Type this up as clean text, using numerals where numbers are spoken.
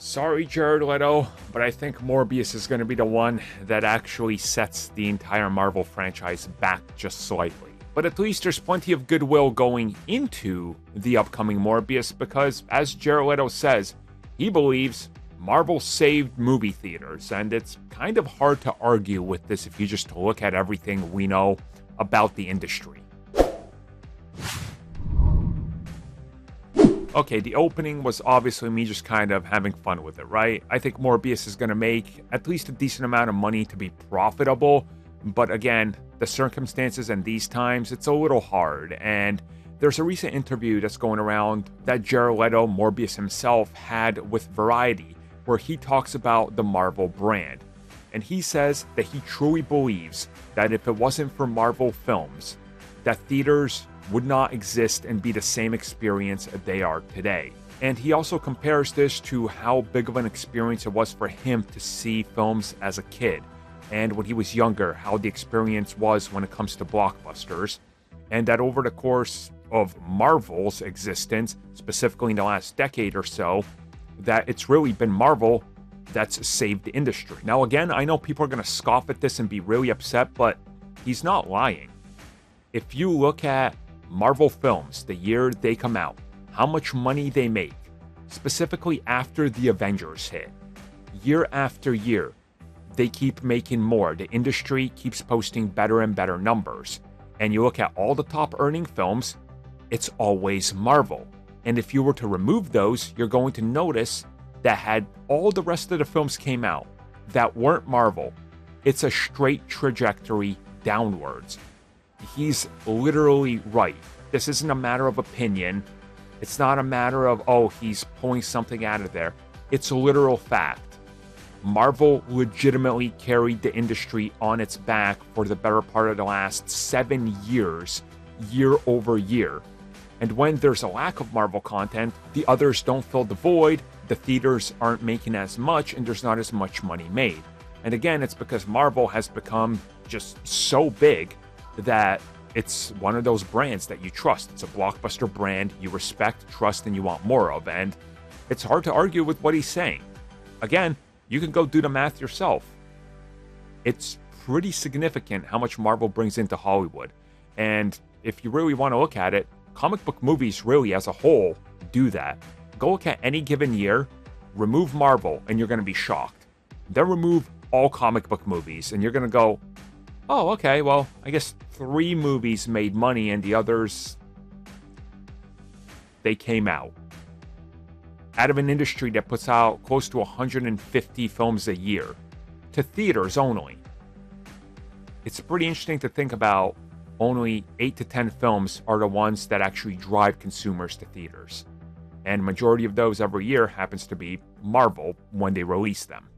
Sorry, Jared Leto, but I think Morbius is going to be the one that actually sets the entire Marvel franchise back just slightly. But at least there's plenty of goodwill going into the upcoming Morbius because, as Jared Leto says, he believes Marvel saved movie theaters, and it's kind of hard to argue with this if you just look at everything we know about the industry. Okay, the opening was obviously me just kind of having fun with it, right? I think Morbius is going to make at least a decent amount of money to be profitable, but again, the circumstances and these times, it's a little hard, and there's a recent interview that's going around that Jared Leto, Morbius himself, had with Variety, where he talks about the Marvel brand, and he says that he truly believes that if it wasn't for Marvel films, that theaters would not exist and be the same experience they are today. And he also compares this to how big of an experience it was for him to see films as a kid, and when he was younger, how the experience was when it comes to blockbusters, and that over the course of Marvel's existence, specifically in the last decade or so, that it's really been Marvel that's saved the industry. Now again, I know people are going to scoff at this and be really upset, but he's not lying. If you look at Marvel films, the year they come out, how much money they make, specifically after the Avengers hit, year after year, they keep making more. The industry keeps posting better and better numbers. And you look at all the top earning films, it's always Marvel. And if you were to remove those, you're going to notice that had all the rest of the films came out that weren't Marvel, it's a straight trajectory downwards. He's literally right. This isn't a matter of opinion. It's not a matter of, oh, he's pulling something out of there. It's a literal fact. Marvel legitimately carried the industry on its back for the better part of the last 7 years, year over year. And when there's a lack of Marvel content, the others don't fill the void, the theaters aren't making as much, and there's not as much money made. And again, it's because Marvel has become just so big that it's one of those brands that you trust. It's a blockbuster brand you respect, trust, and you want more of. And it's hard to argue with what he's saying. Again, you can go do the math yourself. It's pretty significant how much Marvel brings into Hollywood. And if you really want to look at it, comic book movies really as a whole do that. Go look at any given year, remove Marvel, and you're going to be shocked. Then remove all comic book movies, and you're going to go, oh, okay, well, I guess 3 movies made money and the others, they came out. Out of an industry that puts out close to 150 films a year, to theaters only. It's pretty interesting to think about only 8 to 10 films are the ones that actually drive consumers to theaters. And majority of those every year happens to be Marvel when they release them.